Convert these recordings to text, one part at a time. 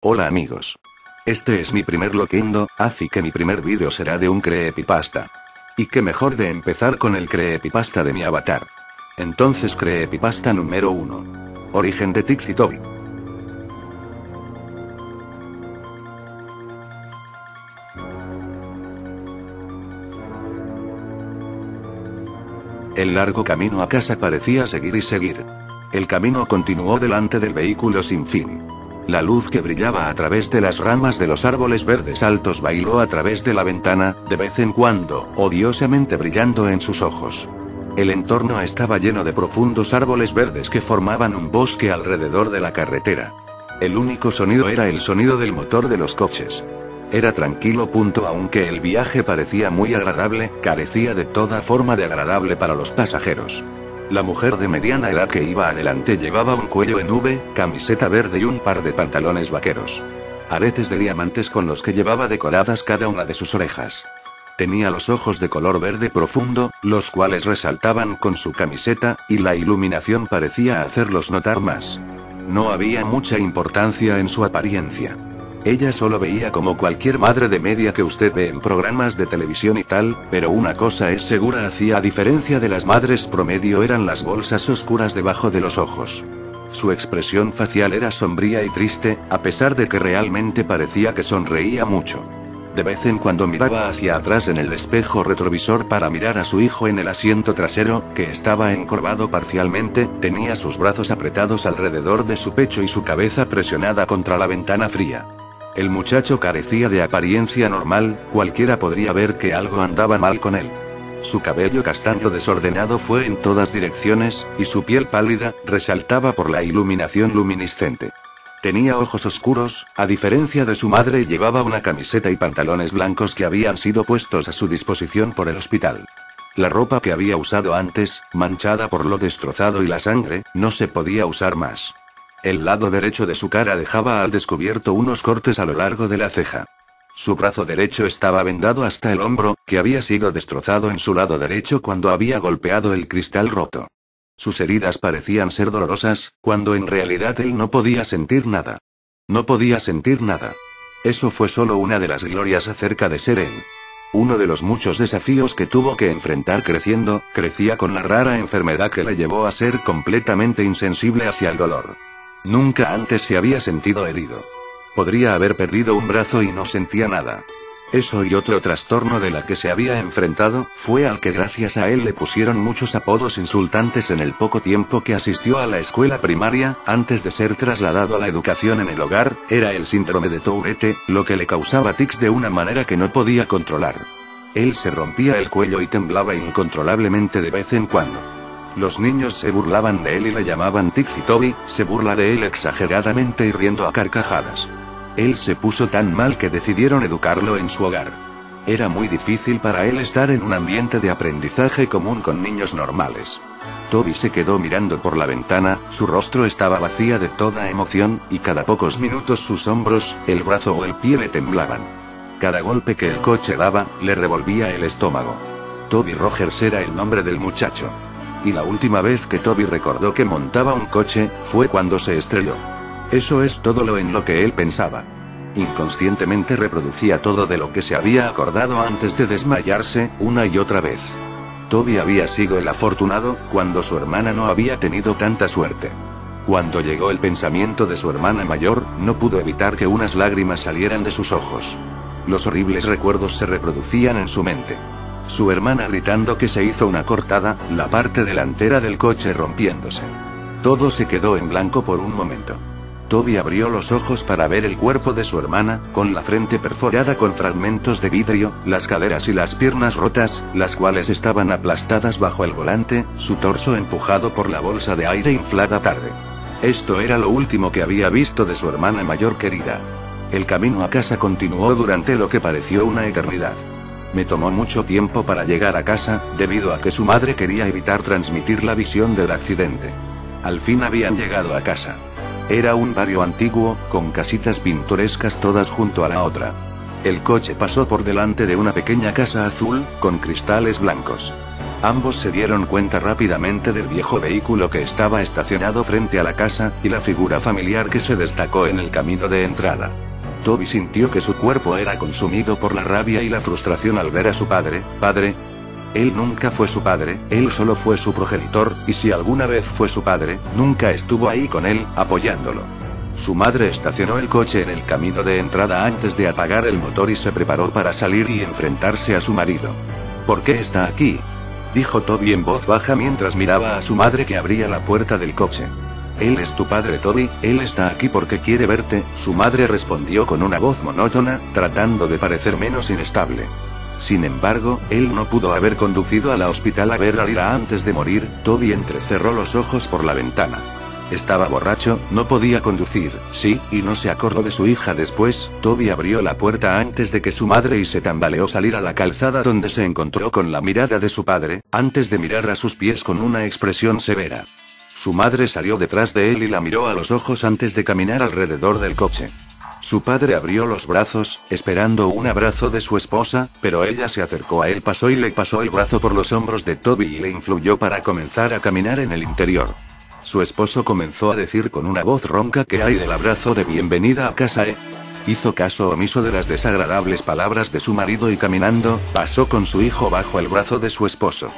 Hola amigos. Este es mi primer Loquendo, así que mi primer vídeo será de un creepypasta. Y qué mejor de empezar con el creepypasta de mi avatar. Entonces creepypasta número 1. Origen de Tix y Toby. El largo camino a casa parecía seguir y seguir. El camino continuó delante del vehículo sin fin. La luz que brillaba a través de las ramas de los árboles verdes altos bailó a través de la ventana, de vez en cuando, odiosamente brillando en sus ojos. El entorno estaba lleno de profundos árboles verdes que formaban un bosque alrededor de la carretera. El único sonido era el sonido del motor de los coches. Era tranquilo. Aunque el viaje parecía muy agradable, carecía de toda forma de agradable para los pasajeros. La mujer de mediana edad que iba adelante llevaba un cuello en V, camiseta verde y un par de pantalones vaqueros. Aretes de diamantes con los que llevaba decoradas cada una de sus orejas. Tenía los ojos de color verde profundo, los cuales resaltaban con su camiseta, y la iluminación parecía hacerlos notar más. No había mucha importancia en su apariencia. Ella solo veía como cualquier madre de media que usted ve en programas de televisión y tal, pero una cosa es segura: a diferencia de las madres promedio, eran las bolsas oscuras debajo de los ojos. Su expresión facial era sombría y triste, a pesar de que realmente parecía que sonreía mucho. De vez en cuando miraba hacia atrás en el espejo retrovisor para mirar a su hijo en el asiento trasero, que estaba encorvado parcialmente, tenía sus brazos apretados alrededor de su pecho y su cabeza presionada contra la ventana fría. El muchacho carecía de apariencia normal, cualquiera podría ver que algo andaba mal con él. Su cabello castaño desordenado fue en todas direcciones, y su piel pálida, resaltaba por la iluminación luminiscente. Tenía ojos oscuros, a diferencia de su madre llevaba una camiseta y pantalones blancos que habían sido puestos a su disposición por el hospital. La ropa que había usado antes, manchada por lo destrozado y la sangre, no se podía usar más. El lado derecho de su cara dejaba al descubierto unos cortes a lo largo de la ceja. Su brazo derecho estaba vendado hasta el hombro, que había sido destrozado en su lado derecho cuando había golpeado el cristal roto. Sus heridas parecían ser dolorosas, cuando en realidad él no podía sentir nada. No podía sentir nada. Eso fue solo una de las glorias acerca de ser él. Uno de los muchos desafíos que tuvo que enfrentar creciendo, crecía con la rara enfermedad que le llevó a ser completamente insensible hacia el dolor. Nunca antes se había sentido herido. Podría haber perdido un brazo y no sentía nada. Eso y otro trastorno de la que se había enfrentado, fue al que gracias a él le pusieron muchos apodos insultantes en el poco tiempo que asistió a la escuela primaria, antes de ser trasladado a la educación en el hogar. Era el síndrome de Tourette, lo que le causaba tics de una manera que no podía controlar. Él se rompía el cuello y temblaba incontrolablemente de vez en cuando. Los niños se burlaban de él y le llamaban Tix y Toby, se burla de él exageradamente y riendo a carcajadas. Él se puso tan mal que decidieron educarlo en su hogar. Era muy difícil para él estar en un ambiente de aprendizaje común con niños normales. Toby se quedó mirando por la ventana, su rostro estaba vacía de toda emoción, y cada pocos minutos sus hombros, el brazo o el pie le temblaban. Cada golpe que el coche daba, le revolvía el estómago. Toby Rogers era el nombre del muchacho. Y la última vez que Toby recordó que montaba un coche, fue cuando se estrelló. Eso es todo lo en lo que él pensaba. Inconscientemente reproducía todo de lo que se había acordado antes de desmayarse, una y otra vez. Toby había sido el afortunado, cuando su hermana no había tenido tanta suerte. Cuando llegó el pensamiento de su hermana mayor, no pudo evitar que unas lágrimas salieran de sus ojos. Los horribles recuerdos se reproducían en su mente. Su hermana gritando que se hizo una cortada, la parte delantera del coche rompiéndose. Todo se quedó en blanco por un momento. Toby abrió los ojos para ver el cuerpo de su hermana, con la frente perforada con fragmentos de vidrio, las caderas y las piernas rotas, las cuales estaban aplastadas bajo el volante, su torso empujado por la bolsa de aire inflada tarde. Esto era lo último que había visto de su hermana mayor querida. El camino a casa continuó durante lo que pareció una eternidad. Me tomó mucho tiempo para llegar a casa, debido a que su madre quería evitar transmitir la visión del accidente. Al fin habían llegado a casa. Era un barrio antiguo, con casitas pintorescas todas junto a la otra. El coche pasó por delante de una pequeña casa azul, con cristales blancos. Ambos se dieron cuenta rápidamente del viejo vehículo que estaba estacionado frente a la casa, y la figura familiar que se destacó en el camino de entrada. Toby sintió que su cuerpo era consumido por la rabia y la frustración al ver a su padre. ¿Padre? Él nunca fue su padre, él solo fue su progenitor, y si alguna vez fue su padre, nunca estuvo ahí con él, apoyándolo. Su madre estacionó el coche en el camino de entrada antes de apagar el motor y se preparó para salir y enfrentarse a su marido. ¿Por qué está aquí?, dijo Toby en voz baja mientras miraba a su madre que abría la puerta del coche. Él es tu padre, Toby, él está aquí porque quiere verte, su madre respondió con una voz monótona, tratando de parecer menos inestable. Sin embargo, él no pudo haber conducido a la hospital a ver a Lyra antes de morir. Toby entrecerró los ojos por la ventana. Estaba borracho, no podía conducir, sí, y no se acordó de su hija después. Toby abrió la puerta antes de que su madre y se tambaleó salir a la calzada donde se encontró con la mirada de su padre, antes de mirar a sus pies con una expresión severa. Su madre salió detrás de él y la miró a los ojos antes de caminar alrededor del coche. Su padre abrió los brazos, esperando un abrazo de su esposa, pero ella se acercó a él, pasó y le pasó el brazo por los hombros de Toby y le influyó para comenzar a caminar en el interior. Su esposo comenzó a decir con una voz ronca: ¿qué hay del abrazo de bienvenida a casa, Hizo caso omiso de las desagradables palabras de su marido y caminando, pasó con su hijo bajo el brazo de su esposo.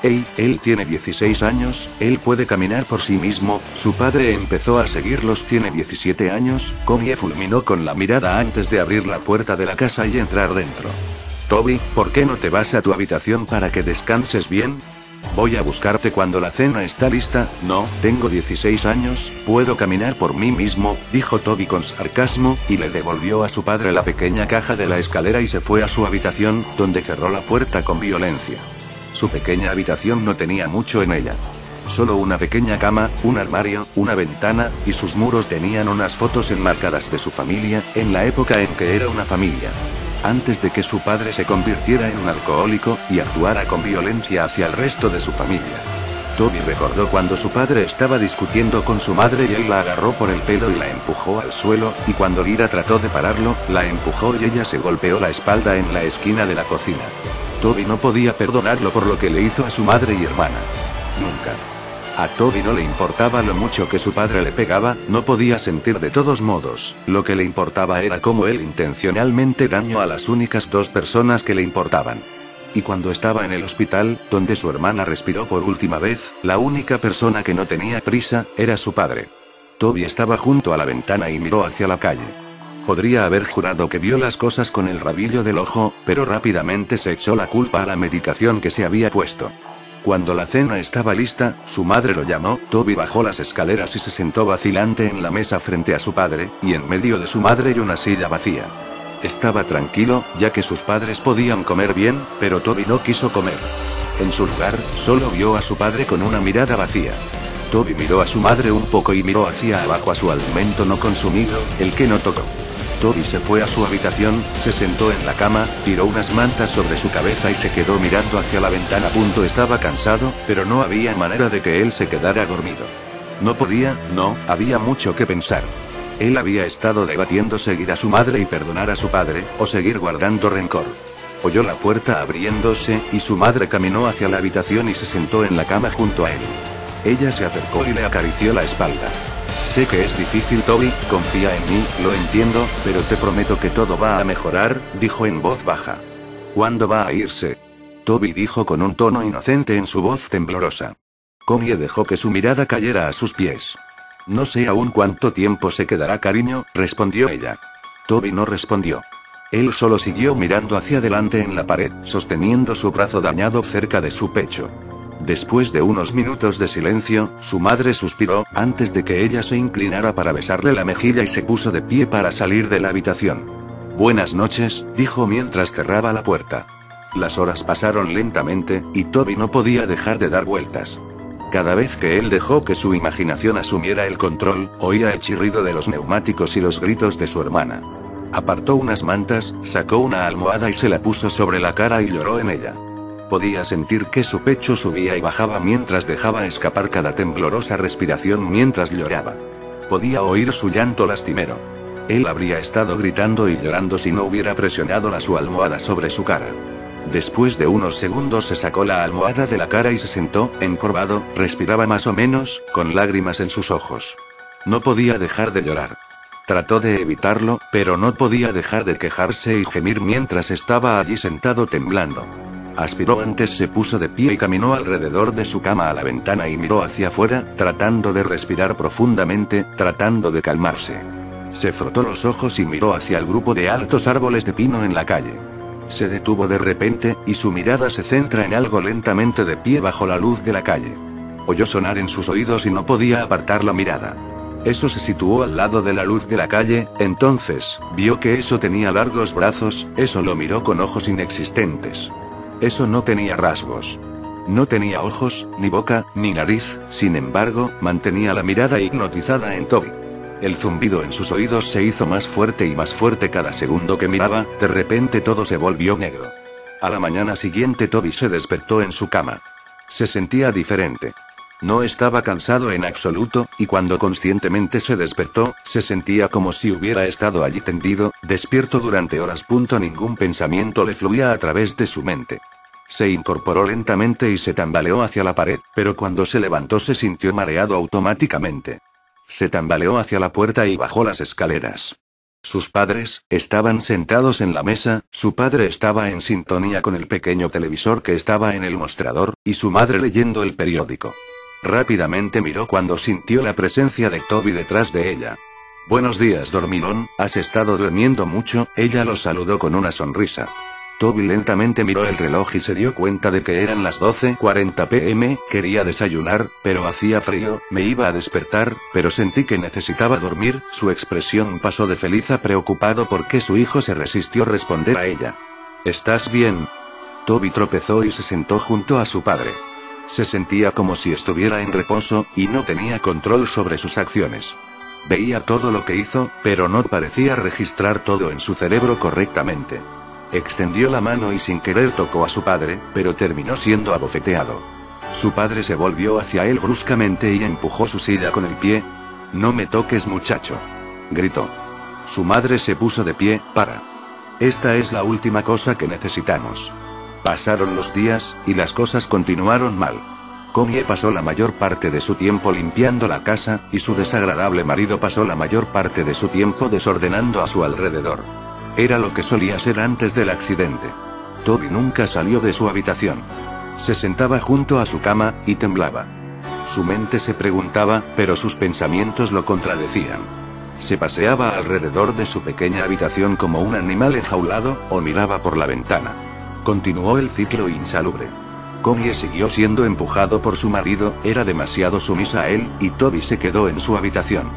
Él tiene 16 años, él puede caminar por sí mismo. Su padre empezó a seguirlos. Tiene 17 años, Connie fulminó con la mirada antes de abrir la puerta de la casa y entrar dentro. Toby, ¿por qué no te vas a tu habitación para que descanses bien? Voy a buscarte cuando la cena está lista. No, tengo 16 años, puedo caminar por mí mismo, dijo Toby con sarcasmo, y le devolvió a su padre la pequeña caja de la escalera y se fue a su habitación, donde cerró la puerta con violencia. Su pequeña habitación no tenía mucho en ella. Solo una pequeña cama, un armario, una ventana, y sus muros tenían unas fotos enmarcadas de su familia, en la época en que era una familia. Antes de que su padre se convirtiera en un alcohólico, y actuara con violencia hacia el resto de su familia. Toby recordó cuando su padre estaba discutiendo con su madre y él la agarró por el pelo y la empujó al suelo, y cuando Lyra trató de pararlo, la empujó y ella se golpeó la espalda en la esquina de la cocina. Toby no podía perdonarlo por lo que le hizo a su madre y hermana. Nunca. A Toby no le importaba lo mucho que su padre le pegaba, no podía sentir de todos modos, lo que le importaba era cómo él intencionalmente dañó a las únicas dos personas que le importaban. Y cuando estaba en el hospital, donde su hermana respiró por última vez, la única persona que no tenía prisa, era su padre. Toby estaba junto a la ventana y miró hacia la calle. Podría haber jurado que vio las cosas con el rabillo del ojo, pero rápidamente se echó la culpa a la medicación que se había puesto. Cuando la cena estaba lista, su madre lo llamó. Toby bajó las escaleras y se sentó vacilante en la mesa frente a su padre, y en medio de su madre y una silla vacía. Estaba tranquilo, ya que sus padres podían comer bien, pero Toby no quiso comer. En su lugar, solo vio a su padre con una mirada vacía. Toby miró a su madre un poco y miró hacia abajo a su alimento no consumido, el que no tocó. Toby se fue a su habitación, se sentó en la cama, tiró unas mantas sobre su cabeza y se quedó mirando hacia la ventana. Estaba cansado, pero no había manera de que él se quedara dormido. No podía, no, había mucho que pensar. Él había estado debatiendo seguir a su madre y perdonar a su padre, o seguir guardando rencor. Oyó la puerta abriéndose, y su madre caminó hacia la habitación y se sentó en la cama junto a él. Ella se acercó y le acarició la espalda. Sé que es difícil, Toby, confía en mí, lo entiendo, pero te prometo que todo va a mejorar, dijo en voz baja. ¿Cuándo va a irse? Toby dijo con un tono inocente en su voz temblorosa. Connie dejó que su mirada cayera a sus pies. No sé aún cuánto tiempo se quedará, cariño, respondió ella. Toby no respondió. Él solo siguió mirando hacia adelante en la pared, sosteniendo su brazo dañado cerca de su pecho. Después de unos minutos de silencio, su madre suspiró, antes de que ella se inclinara para besarle la mejilla y se puso de pie para salir de la habitación. Buenas noches, dijo mientras cerraba la puerta. Las horas pasaron lentamente, y Toby no podía dejar de dar vueltas. Cada vez que él dejó que su imaginación asumiera el control, oía el chirrido de los neumáticos y los gritos de su hermana. Apartó unas mantas, sacó una almohada y se la puso sobre la cara y lloró en ella. Podía sentir que su pecho subía y bajaba mientras dejaba escapar cada temblorosa respiración mientras lloraba. Podía oír su llanto lastimero. Él habría estado gritando y llorando si no hubiera presionado su almohada sobre su cara. Después de unos segundos se sacó la almohada de la cara y se sentó, encorvado, respiraba más o menos, con lágrimas en sus ojos. No podía dejar de llorar. Trató de evitarlo, pero no podía dejar de quejarse y gemir mientras estaba allí sentado temblando. Aspiró antes, se puso de pie y caminó alrededor de su cama a la ventana y miró hacia afuera, tratando de respirar profundamente, tratando de calmarse. Se frotó los ojos y miró hacia el grupo de altos árboles de pino en la calle. Se detuvo de repente, y su mirada se centra en algo lentamente de pie bajo la luz de la calle. Oyó sonar en sus oídos y no podía apartar la mirada. Eso se situó al lado de la luz de la calle, entonces, vio que eso tenía largos brazos, eso lo miró con ojos inexistentes. Eso no tenía rasgos. No tenía ojos, ni boca, ni nariz, sin embargo, mantenía la mirada hipnotizada en Toby. El zumbido en sus oídos se hizo más fuerte y más fuerte cada segundo que miraba, de repente todo se volvió negro. A la mañana siguiente Toby se despertó en su cama. Se sentía diferente. No estaba cansado en absoluto, y cuando conscientemente se despertó, se sentía como si hubiera estado allí tendido, despierto durante horas. Ningún pensamiento le fluía a través de su mente. Se incorporó lentamente y se tambaleó hacia la pared, pero cuando se levantó se sintió mareado automáticamente. Se tambaleó hacia la puerta y bajó las escaleras. Sus padres estaban sentados en la mesa, su padre estaba en sintonía con el pequeño televisor que estaba en el mostrador, y su madre leyendo el periódico. Rápidamente miró cuando sintió la presencia de Toby detrás de ella. Buenos días, dormilón, ¿has estado durmiendo mucho? Ella lo saludó con una sonrisa. Toby lentamente miró el reloj y se dio cuenta de que eran las 12:40 p.m., quería desayunar, pero hacía frío, me iba a despertar, pero sentí que necesitaba dormir. Su expresión pasó de feliz a preocupado porque su hijo se resistió a responder a ella. ¿Estás bien? Toby tropezó y se sentó junto a su padre. Se sentía como si estuviera en reposo, y no tenía control sobre sus acciones. Veía todo lo que hizo, pero no parecía registrar todo en su cerebro correctamente. Extendió la mano y sin querer tocó a su padre, pero terminó siendo abofeteado. Su padre se volvió hacia él bruscamente y empujó su silla con el pie. «No me toques, muchacho», gritó. Su madre se puso de pie. «Para. Esta es la última cosa que necesitamos». Pasaron los días, y las cosas continuaron mal. Connie pasó la mayor parte de su tiempo limpiando la casa, y su desagradable marido pasó la mayor parte de su tiempo desordenando a su alrededor. Era lo que solía ser antes del accidente. Toby nunca salió de su habitación. Se sentaba junto a su cama, y temblaba. Su mente se preguntaba, pero sus pensamientos lo contradecían. Se paseaba alrededor de su pequeña habitación como un animal enjaulado, o miraba por la ventana. Continuó el ciclo insalubre. Connie siguió siendo empujado por su marido, era demasiado sumisa a él, y Toby se quedó en su habitación.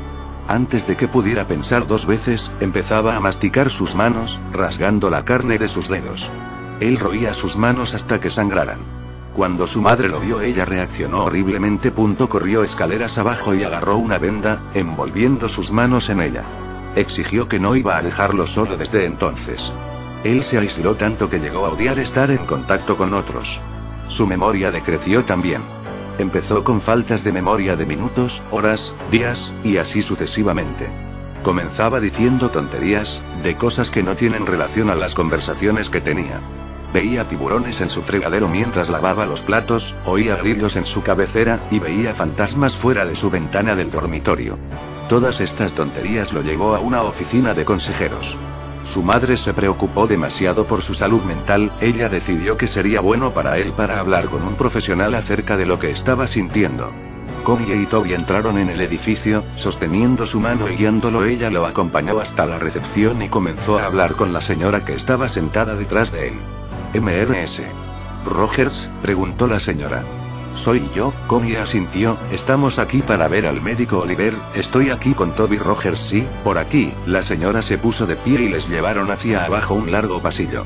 Antes de que pudiera pensar dos veces, empezaba a masticar sus manos, rasgando la carne de sus dedos. Él roía sus manos hasta que sangraran. Cuando su madre lo vio, ella reaccionó horriblemente. Corrió escaleras abajo y agarró una venda, envolviendo sus manos en ella. Exigió que no iba a dejarlo solo desde entonces. Él se aisló tanto que llegó a odiar estar en contacto con otros. Su memoria decreció también. Empezó con faltas de memoria de minutos, horas, días, y así sucesivamente. Comenzaba diciendo tonterías, de cosas que no tienen relación a las conversaciones que tenía. Veía tiburones en su fregadero mientras lavaba los platos, oía grillos en su cabecera, y veía fantasmas fuera de su ventana del dormitorio. Todas estas tonterías lo llevó a una oficina de consejeros. Su madre se preocupó demasiado por su salud mental, ella decidió que sería bueno para él para hablar con un profesional acerca de lo que estaba sintiendo. Connie y Toby entraron en el edificio, sosteniendo su mano y guiándolo. Ella lo acompañó hasta la recepción y comenzó a hablar con la señora que estaba sentada detrás de él. «¿Mrs. Rogers?», preguntó la señora. «Soy yo», Connie asintió. «Estamos aquí para ver al médico Oliver, estoy aquí con Toby Rogers». «Sí, por aquí». La señora se puso de pie y les llevaron hacia abajo un largo pasillo.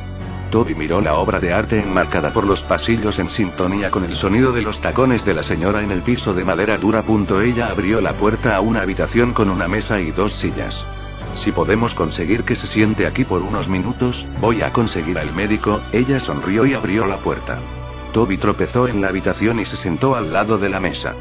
Toby miró la obra de arte enmarcada por los pasillos en sintonía con el sonido de los tacones de la señora en el piso de madera dura. Ella abrió la puerta a una habitación con una mesa y dos sillas. «Si podemos conseguir que se siente aquí por unos minutos, voy a conseguir al médico». Ella sonrió y abrió la puerta. Toby tropezó en la habitación y se sentó al lado de la mesa.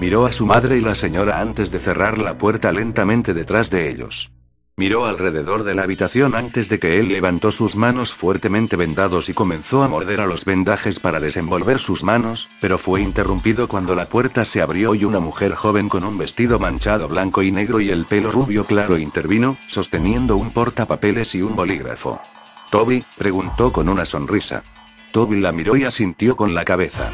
Miró a su madre y la señora antes de cerrar la puerta lentamente detrás de ellos. Miró alrededor de la habitación antes de que él levantó sus manos fuertemente vendados y comenzó a morder a los vendajes para desenvolver sus manos, pero fue interrumpido cuando la puerta se abrió y una mujer joven con un vestido manchado blanco y negro y el pelo rubio claro intervino, sosteniendo un portapapeles y un bolígrafo. ¿Toby?, preguntó con una sonrisa. Toby la miró y asintió con la cabeza.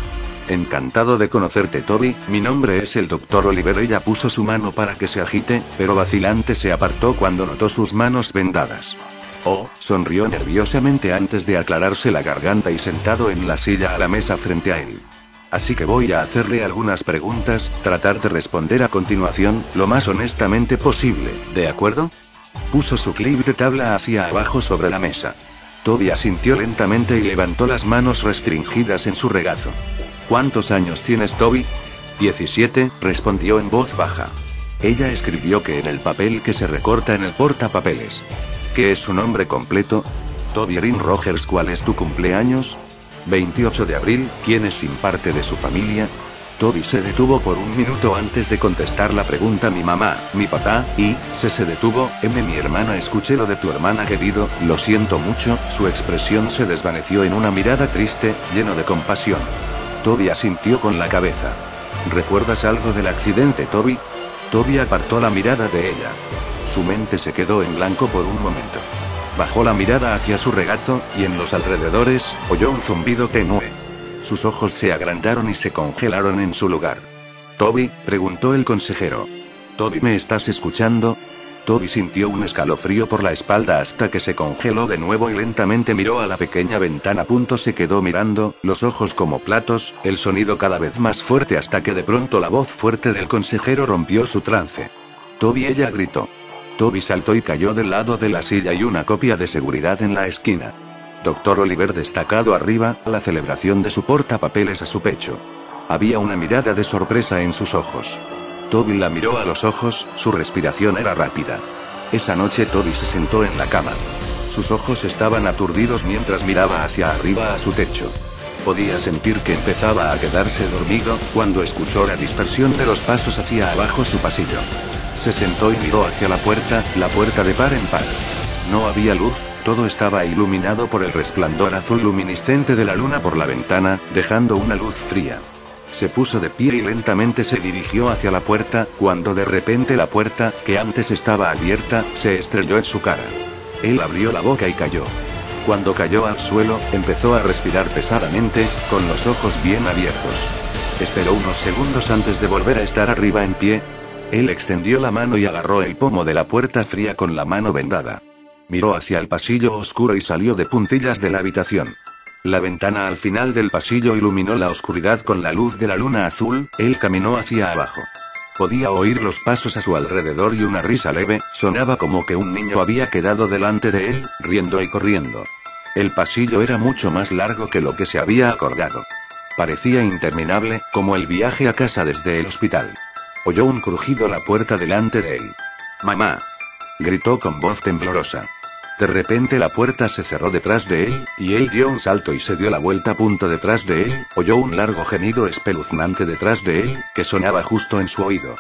Encantado de conocerte, Toby, mi nombre es el Dr. Oliver. Ella puso su mano para que se agite, pero vacilante se apartó cuando notó sus manos vendadas. Oh, sonrió nerviosamente antes de aclararse la garganta y sentado en la silla a la mesa frente a él. Así que voy a hacerle algunas preguntas, tratar de responder a continuación, lo más honestamente posible, ¿de acuerdo? Puso su clip de tabla hacia abajo sobre la mesa. Toby asintió lentamente y levantó las manos restringidas en su regazo. ¿Cuántos años tienes, Toby? 17, respondió en voz baja. Ella escribió que en el papel que se recorta en el portapapeles. ¿Qué es su nombre completo? Toby Green Rogers. ¿Cuál es tu cumpleaños? 28 de abril. ¿Quién es sin parte de su familia? Toby se detuvo por un minuto antes de contestar la pregunta. Mi mamá, mi papá, y, se detuvo, mi hermana. Escuché lo de tu hermana, querido, lo siento mucho. Su expresión se desvaneció en una mirada triste, lleno de compasión. Toby asintió con la cabeza. ¿Recuerdas algo del accidente, Toby? Toby apartó la mirada de ella. Su mente se quedó en blanco por un momento. Bajó la mirada hacia su regazo, y en los alrededores, oyó un zumbido tenue. Sus ojos se agrandaron y se congelaron en su lugar. ¿Toby?, preguntó el consejero. ¿Toby, me estás escuchando? Toby sintió un escalofrío por la espalda hasta que se congeló de nuevo y lentamente miró a la pequeña ventana. Se quedó mirando, los ojos como platos, el sonido cada vez más fuerte hasta que de pronto la voz fuerte del consejero rompió su trance. Toby, ella gritó. Toby saltó y cayó del lado de la silla y una copia de seguridad en la esquina. Dr. Oliver destacado arriba, la celebración de su portapapeles a su pecho. Había una mirada de sorpresa en sus ojos. Toby la miró a los ojos, su respiración era rápida. Esa noche Toby se sentó en la cama. Sus ojos estaban aturdidos mientras miraba hacia arriba a su techo. Podía sentir que empezaba a quedarse dormido, cuando escuchó la dispersión de los pasos hacia abajo su pasillo. Se sentó y miró hacia la puerta de par en par. No había luz, todo estaba iluminado por el resplandor azul luminiscente de la luna por la ventana, dejando una luz fría. Se puso de pie y lentamente se dirigió hacia la puerta, cuando de repente la puerta, que antes estaba abierta, se estrelló en su cara. Él abrió la boca y cayó. Cuando cayó al suelo, empezó a respirar pesadamente, con los ojos bien abiertos. Esperó unos segundos antes de volver a estar arriba en pie. Él extendió la mano y agarró el pomo de la puerta fría con la mano vendada. Miró hacia el pasillo oscuro y salió de puntillas de la habitación. La ventana al final del pasillo iluminó la oscuridad con la luz de la luna azul. Él caminó hacia abajo. Podía oír los pasos a su alrededor y una risa leve, sonaba como que un niño había quedado delante de él, riendo y corriendo. El pasillo era mucho más largo que lo que se había acordado. Parecía interminable, como el viaje a casa desde el hospital. Oyó un crujido a la puerta delante de él. «¡Mamá!», gritó con voz temblorosa. De repente la puerta se cerró detrás de él, y él dio un salto y se dio la vuelta. Detrás de él, oyó un largo gemido espeluznante detrás de él, que sonaba justo en su oído.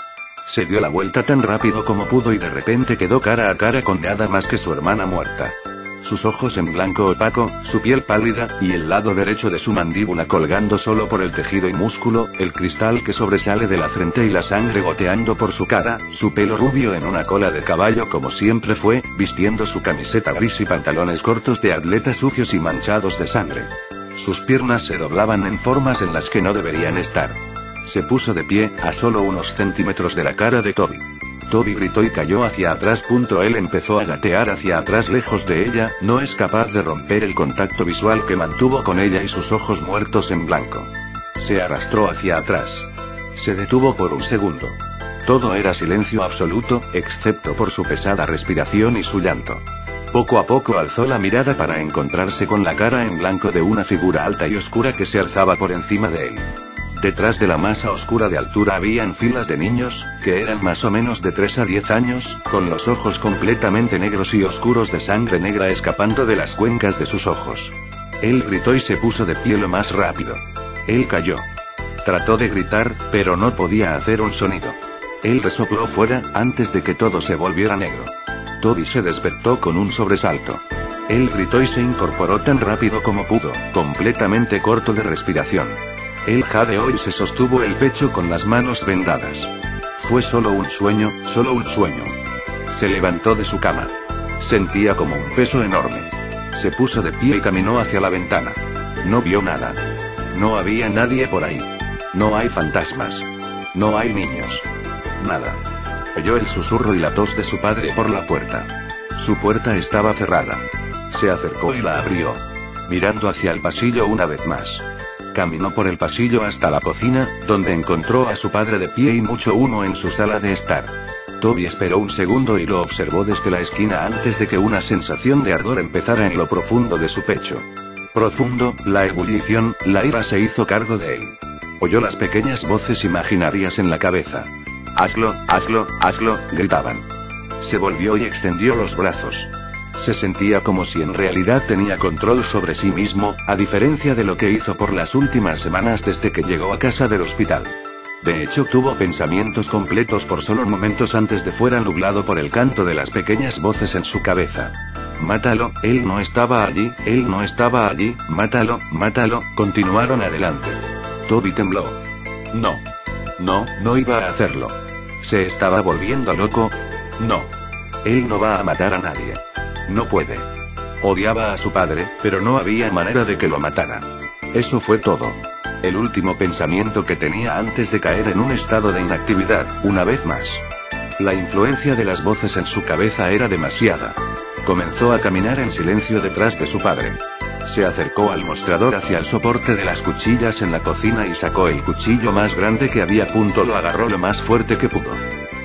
Se dio la vuelta tan rápido como pudo y de repente quedó cara a cara con nada más que su hermana muerta. Sus ojos en blanco opaco, su piel pálida, y el lado derecho de su mandíbula colgando solo por el tejido y músculo, el cristal que sobresale de la frente y la sangre goteando por su cara, su pelo rubio en una cola de caballo como siempre fue, vistiendo su camiseta gris y pantalones cortos de atleta sucios y manchados de sangre. Sus piernas se doblaban en formas en las que no deberían estar. Se puso de pie, a solo unos centímetros de la cara de Toby. Toby gritó y cayó hacia atrás. Él empezó a gatear hacia atrás lejos de ella, no es capaz de romper el contacto visual que mantuvo con ella y sus ojos muertos en blanco. Se arrastró hacia atrás. Se detuvo por un segundo. Todo era silencio absoluto, excepto por su pesada respiración y su llanto. Poco a poco alzó la mirada para encontrarse con la cara en blanco de una figura alta y oscura que se alzaba por encima de él. Detrás de la masa oscura de altura habían filas de niños, que eran más o menos de 3 a 10 años, con los ojos completamente negros y oscuros de sangre negra escapando de las cuencas de sus ojos. Él gritó y se puso de pie lo más rápido. Él cayó. Trató de gritar, pero no podía hacer un sonido. Él resopló fuera, antes de que todo se volviera negro. Toby se despertó con un sobresalto. Él gritó y se incorporó tan rápido como pudo, completamente corto de respiración. Él jadeó y se sostuvo el pecho con las manos vendadas. Fue solo un sueño, solo un sueño. Se levantó de su cama. Sentía como un peso enorme. Se puso de pie y caminó hacia la ventana. No vio nada. No había nadie por ahí. No hay fantasmas. No hay niños. Nada. Oyó el susurro y la tos de su padre por la puerta. Su puerta estaba cerrada. Se acercó y la abrió. Mirando hacia el pasillo una vez más. Caminó por el pasillo hasta la cocina, donde encontró a su padre de pie y mucho humo en su sala de estar. Toby esperó un segundo y lo observó desde la esquina antes de que una sensación de ardor empezara en lo profundo de su pecho. Profundo, la ebullición, la ira se hizo cargo de él. Oyó las pequeñas voces imaginarias en la cabeza. «Hazlo, hazlo, hazlo», gritaban. Se volvió y extendió los brazos. Se sentía como si en realidad tenía control sobre sí mismo, a diferencia de lo que hizo por las últimas semanas desde que llegó a casa del hospital. De hecho, tuvo pensamientos completos por solo momentos antes de fuera nublado por el canto de las pequeñas voces en su cabeza. «Mátalo, él no estaba allí, él no estaba allí, mátalo, mátalo», continuaron adelante. Toby tembló. No. No, no iba a hacerlo. ¿Se estaba volviendo loco? No. Él no va a matar a nadie. No puede. Odiaba a su padre, pero no había manera de que lo matara. Eso fue todo. El último pensamiento que tenía antes de caer en un estado de inactividad, una vez más. La influencia de las voces en su cabeza era demasiada. Comenzó a caminar en silencio detrás de su padre. Se acercó al mostrador hacia el soporte de las cuchillas en la cocina y sacó el cuchillo más grande que había. Lo agarró lo más fuerte que pudo.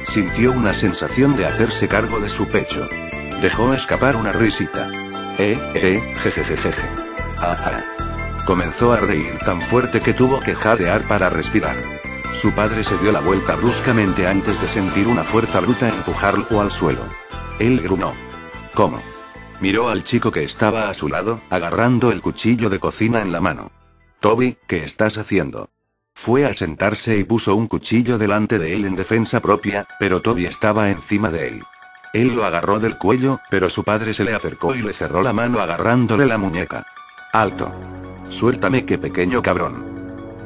Sintió una sensación de hacerse cargo de su pecho. Dejó escapar una risita. Jejejejeje. Comenzó a reír tan fuerte que tuvo que jadear para respirar. Su padre se dio la vuelta bruscamente antes de sentir una fuerza bruta empujarlo al suelo. Él gruñó. ¿Cómo? Miró al chico que estaba a su lado, agarrando el cuchillo de cocina en la mano. Toby, ¿qué estás haciendo? Fue a sentarse y puso un cuchillo delante de él en defensa propia, pero Toby estaba encima de él. Él lo agarró del cuello, pero su padre se le acercó y le cerró la mano agarrándole la muñeca. ¡Alto! Suéltame, qué pequeño cabrón.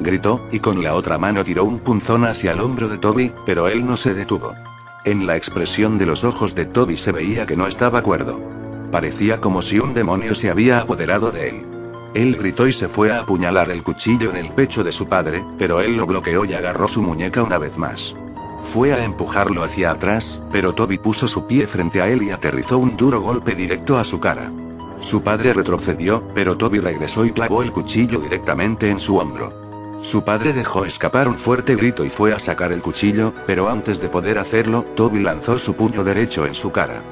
Gritó, y con la otra mano tiró un punzón hacia el hombro de Toby, pero él no se detuvo. En la expresión de los ojos de Toby se veía que no estaba cuerdo. Parecía como si un demonio se había apoderado de él. Él gritó y se fue a apuñalar el cuchillo en el pecho de su padre, pero él lo bloqueó y agarró su muñeca una vez más. Fue a empujarlo hacia atrás, pero Toby puso su pie frente a él y aterrizó un duro golpe directo a su cara. Su padre retrocedió, pero Toby regresó y clavó el cuchillo directamente en su hombro. Su padre dejó escapar un fuerte grito y fue a sacar el cuchillo, pero antes de poder hacerlo, Toby lanzó su puño derecho en su cara.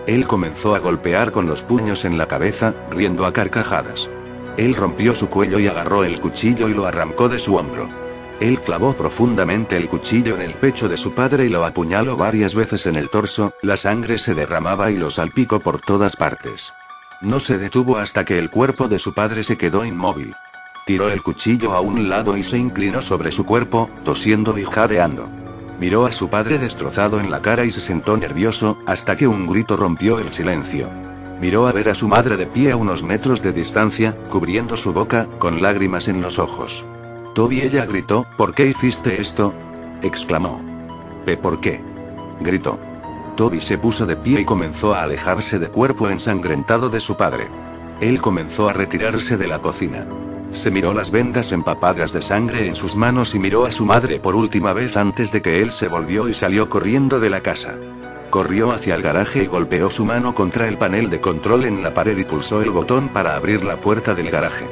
Él comenzó a golpear con los puños en la cabeza, riendo a carcajadas. Él rompió su cuello y agarró el cuchillo y lo arrancó de su hombro. Él clavó profundamente el cuchillo en el pecho de su padre y lo apuñaló varias veces en el torso, la sangre se derramaba y lo salpicó por todas partes. No se detuvo hasta que el cuerpo de su padre se quedó inmóvil. Tiró el cuchillo a un lado y se inclinó sobre su cuerpo, tosiendo y jadeando. Miró a su padre destrozado en la cara y se sentó nervioso, hasta que un grito rompió el silencio. Miró a ver a su madre de pie a unos metros de distancia, cubriendo su boca, con lágrimas en los ojos. Toby, ella gritó, ¿por qué hiciste esto? Exclamó. ¿Por qué? Gritó. Toby se puso de pie y comenzó a alejarse de cuerpo ensangrentado de su padre. Él comenzó a retirarse de la cocina. Se miró las vendas empapadas de sangre en sus manos y miró a su madre por última vez antes de que él se volvió y salió corriendo de la casa. Corrió hacia el garaje y golpeó su mano contra el panel de control en la pared y pulsó el botón para abrir la puerta del garaje.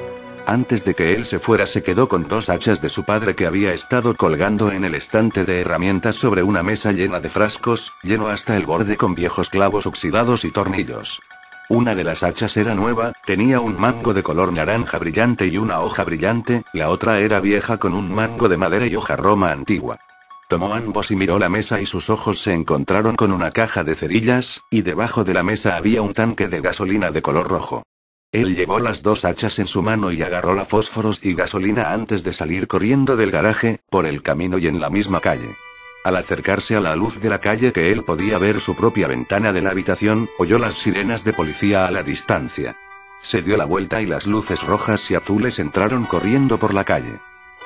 Antes de que él se fuera se quedó con 2 hachas de su padre que había estado colgando en el estante de herramientas sobre una mesa llena de frascos, lleno hasta el borde con viejos clavos oxidados y tornillos. Una de las hachas era nueva, tenía un mango de color naranja brillante y una hoja brillante, la otra era vieja con un mango de madera y hoja roma antigua. Tomó ambos y miró la mesa y sus ojos se encontraron con una caja de cerillas, y debajo de la mesa había un tanque de gasolina de color rojo. Él llevó las 2 hachas en su mano y agarró la fósforos y gasolina antes de salir corriendo del garaje, por el camino y en la misma calle. Al acercarse a la luz de la calle que él podía ver su propia ventana de la habitación, oyó las sirenas de policía a la distancia. Se dio la vuelta y las luces rojas y azules entraron corriendo por la calle.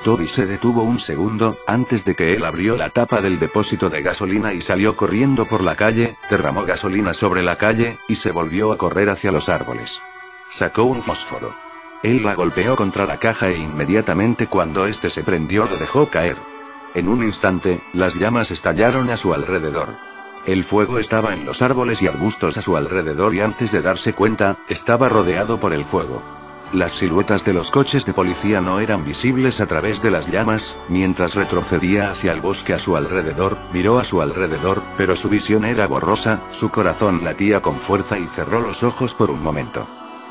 Toby se detuvo un segundo, antes de que él abrió la tapa del depósito de gasolina y salió corriendo por la calle, derramó gasolina sobre la calle, y se volvió a correr hacia los árboles. Sacó un fósforo. Él la golpeó contra la caja e inmediatamente cuando este se prendió lo dejó caer. En un instante, las llamas estallaron a su alrededor. El fuego estaba en los árboles y arbustos a su alrededor y antes de darse cuenta, estaba rodeado por el fuego. Las siluetas de los coches de policía no eran visibles a través de las llamas. Mientras retrocedía hacia el bosque a su alrededor, miró a su alrededor, pero su visión era borrosa, su corazón latía con fuerza y cerró los ojos por un momento.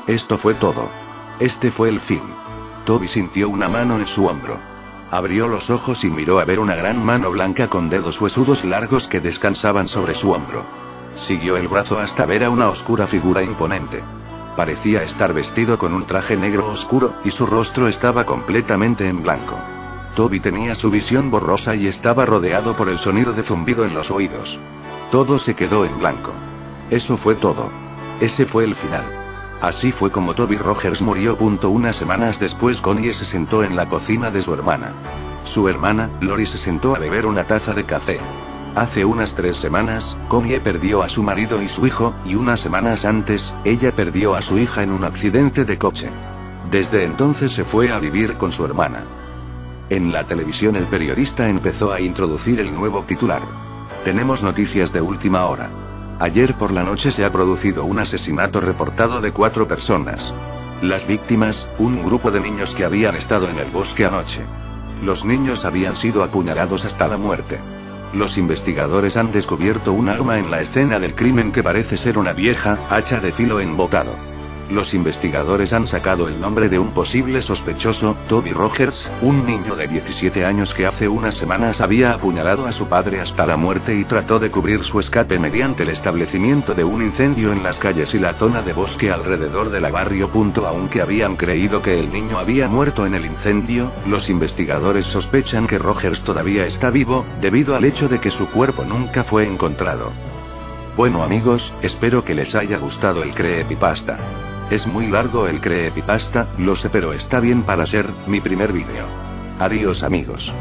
Esto fue todo. Este fue el fin. Toby sintió una mano en su hombro. Abrió los ojos y miró a ver una gran mano blanca con dedos huesudos largos que descansaban sobre su hombro. Siguió el brazo hasta ver a una oscura figura imponente. Parecía estar vestido con un traje negro oscuro, y su rostro estaba completamente en blanco. Toby tenía su visión borrosa y estaba rodeado por el sonido de zumbido en los oídos. Todo se quedó en blanco. Eso fue todo. Ese fue el final. Así fue como Toby Rogers murió. Unas semanas después Connie se sentó en la cocina de su hermana. Su hermana, Lori, se sentó a beber una taza de café. Hace unas 3 semanas, Connie perdió a su marido y su hijo, y unas semanas antes, ella perdió a su hija en un accidente de coche. Desde entonces se fue a vivir con su hermana. En la televisión el periodista empezó a introducir el nuevo titular. Tenemos noticias de última hora. Ayer por la noche se ha producido un asesinato reportado de 4 personas. Las víctimas, un grupo de niños que habían estado en el bosque anoche. Los niños habían sido apuñalados hasta la muerte. Los investigadores han descubierto un arma en la escena del crimen que parece ser una vieja hacha de filo embotado. Los investigadores han sacado el nombre de un posible sospechoso, Toby Rogers, un niño de 17 años que hace unas semanas había apuñalado a su padre hasta la muerte y trató de cubrir su escape mediante el establecimiento de un incendio en las calles y la zona de bosque alrededor del barrio. Aunque habían creído que el niño había muerto en el incendio, los investigadores sospechan que Rogers todavía está vivo, debido al hecho de que su cuerpo nunca fue encontrado. Bueno amigos, espero que les haya gustado el creepypasta. Es muy largo el creepypasta, lo sé, pero está bien para ser mi primer vídeo. Adiós amigos.